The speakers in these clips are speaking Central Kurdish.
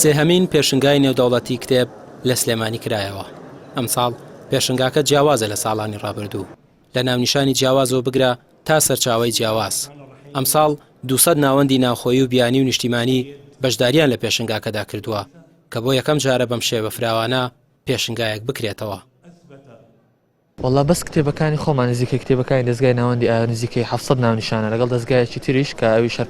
سێهەمین پێشنگای نێودەوڵەتی کتێب لە سلێمانی کرایەوە. ئەم ساڵ پێشنگاکە جیاوازە لە ساڵانی ڕابردوو. لە ناونیشانی جیاوازەوە بگرە تا سەرچاوەی جیاواز. ئەم ساڵ 200 ناوەندی ناوخۆیی و بیانی و نیشتیمانی بەشداریان لە پێشنگاکەدا کردووە کە بۆ یەکەم جارە بەم شێوە فراوانە پێشنگایەک بکرێتەوە. والله بەس کتێبەکانی خۆمان نزیکەی کتێبەکانی دەستگای ناوەندی ئایا نزیکەی 700 ناونیشانە لەگەڵ دەستگایەکی تریش کە ئەوی شەر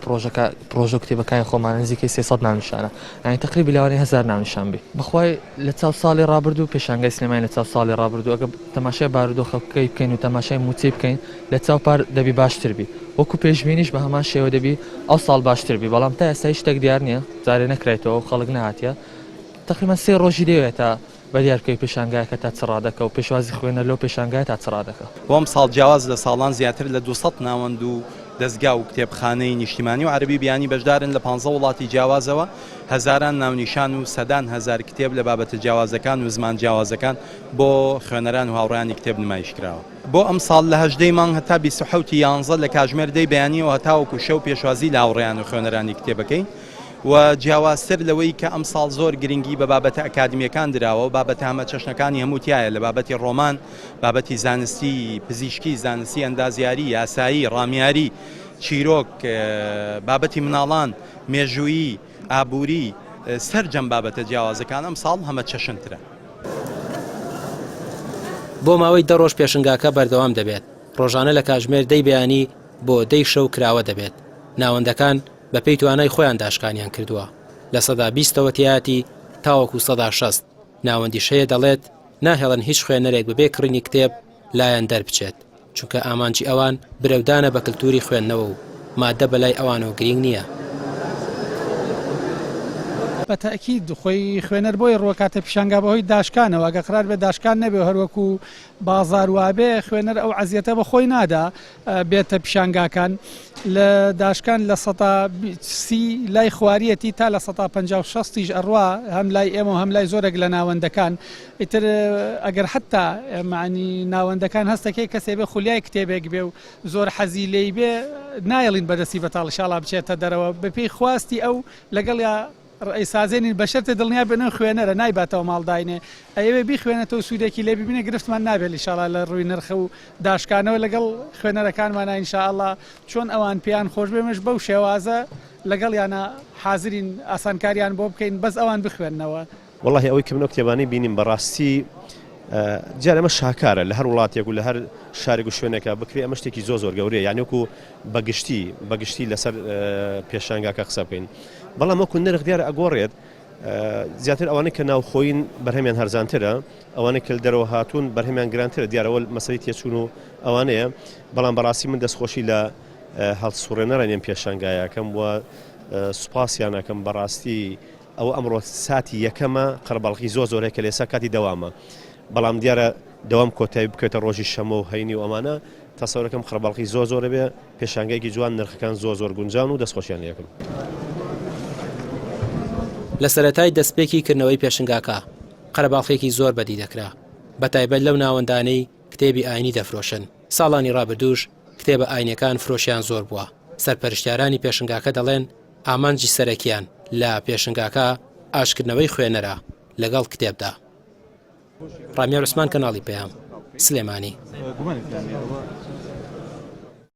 پرۆژە کتێبەکانی خۆمان نزیکەی 300 ناونیشانە، یعنی تقریبی لەوانەیە 1000 ناونیشان بێ. بەخوای لە چاو ساڵی ڕابردوو پێشانگای سلێمانی لە چاو ساڵی ڕابردوو ئەگە تەماشای بارودۆخەکەی بکەین و تەماشای موچەی بکەین لە چاوپار دەبی باشتر بی، وەکو پێشبینیش بە هەمان شێوە دەبی ئەو ساڵ باشتر بی، بەڵام تا ئێستا شتێک دیار نییە، جارێ نەکرێتەوە و خەڵک نهاتیە. تقریبا 3 ڕۆژی دەوێت تا بەدیارکەی پێشانگایەکە تا چڕادەکە و پێشوازی خوێنە لەو پێشانگای تا چڕادەکە. بۆم ساڵ جیاواز لە ساڵان زیاتر لە 200 ناوەند و دەستگا و کتێبخانەی نیشتیمانی و عەربی بیانی بەشدارن لە 15 وڵاتی جیاوازەوە، هەزاران ناونیشان و سەدان هەزار کتێب لە بابەتە جیاوازەکان و زمان جیاوازەکان بۆ خوێنەران و هاوڕێیانی کتێب نمایش کراوە. بۆ ئەم ساڵ لە 18 مانگ هەتا 27 لە کاتژمێر دەی بەیانیەوە هەتاوەکو شەو پێشوازی لە هاوڕێیان و خوێنەرانی کتێبەکەی و جیاوازتر لەوەی کە ئەم ساڵ زۆر گرنگی بە بابەتە ئەکادمیەکان دراوە و بابەتە هەمە چەشنەکانی هەمووتیایە لە بابەتی ڕۆمان، بابەتی زانستی پزیشکی، زانستی ئەندازیاری، یاسایی، ڕامیاری، چیرۆک، بابەتی مناڵان، مێژوویی، ئابووری، سەرجەم بابەتە جیاوازەکان ئەم ساڵ هەمە چەشنترە. بۆ ماوەی 10 ڕۆژ پێشنگاکە بەردەوام دەبێت. ڕۆژانە لە کاتژمێر 10 بەیانی بۆ 10 شەو کراوە دەبێت. ناوەندەکان بە پێی توانای خۆیان داشکانیان کردووە. لە سەدا 20ەوە تیاتی تاوەکو سەدا 60 ناوەندی شەیە دەڵێت ناهێڵن هیچ خوێنەرێک بەبێ کڕینی کتێب لایەن دەربچێت، چونکە ئامانجی ئەوان برەودانە بە کللتوری خوێندنەوە و مادە بەلای ئەوانەوە گرنگ نییە. بەتەئکید خۆی خوێنەر بۆی ڕۆکاتە پیشانگا بەهۆی داشکانەوە، ئەگە قرار بێ داشکان نەبێ هەروەکو بازار وابێ خوێنەر ئەو عەزیەتە بە خۆی نادا بێتە پیشانگاکان لە داشکان لە 130 لای خواریەتی تا لە 150-60 ئەڕوا هەم لای ئێمە و هەم لای زۆرێک لە ناوەندەکان. ئیتر ئەگەر حتا معنی ناوەندەکان هەستەکەی کەسێ بێ خولیای کتێبێک بێ و زۆر حەزی لێی بێ نایڵین بەدەستی بەتاڵ ئینشاڵڵا بچێتە دەرەوە بەپێی خواستی ئەو لەگەڵ یا ڕئیسازێنین بەشەرتە دڵنیا بنەوە خوێنەرە نایباتەوە ماڵداینێ ئەوێ بیخوێنێتەوە سوودێکی لێ ببینە گرفتمان نابێت ئینشاڵڵا لە ڕووی نرخە و داشکانەوە لەگەڵ خوێنەرەکانمانە ئینشاءڵڵا چۆن ئەوان پێیان خۆش بێمەش بەو شێوازە لەگەڵ یانە حازرین ئاسانکاریان بۆ بکەین بەس ئەوان بخوێننەوە. والله ئەوەی کە منەوە کتێبانەی بینیم بەڕاستی جار ئەمە شاکارە لە هەر وڵاتێک و لە هەر شارێک و شوێنێکە بکرێ ئەمە شتێکی زۆر گەورەیە، یعنی وەکو بەگشتی لەسەر پێشانگاکە قسە بکەین. بەڵام وەکو نرخ دیارە ئەگۆڕێت زیاتر ئەوانەی کە ناوخۆین بەرهەمیان هەرزانترە، ئەوانەی کە دەرەوە هاتوون بەرهەمیان گرانترە، دیارەوە مەسەڵی تێچوون و ئەوانەیە. بەڵام بەڕاستی من دەستخۆشی لە هەڵسوڕێنەرانیم پێشانگایەکەم وە سوپاسیانەکەم بەڕاستی ئەو ئەمڕۆ ساتی یەکەمە قەربەڵقی زۆرێک کە لێسا کاتی دەوامە، بەڵام دیارە دەوام کۆتایی بکەوێتە ڕۆژی شەمە و هەینی و ئەمانە تەسەورەکەم قەربەڵقی زۆرە بێ، پێشانگایەکی جوان نرخەکان زۆر گونجاون و دەستخۆشیان یەکەم. لە سەرەتای دەستپێکی کردنەوەی پێشنگاکە قەرەباڵغێکی زۆر بەدی دەکرا، بەتایبەت لەو ناوەندانەی کتێبی ئاینی دەفرۆشن. ساڵانی ڕابردووش کتێبە ئاینەکان فرۆشیان زۆر بووە. سەرپەرشتیارانی پێشنگاکە دەڵێن ئامانجی سەرەکیان لە پێشنگاکە ئاشکردنەوەی خوێنەرە لەگەڵ کتێبدا. ڕامیار عوسمان، کەناڵی پەیام، سلێمانی.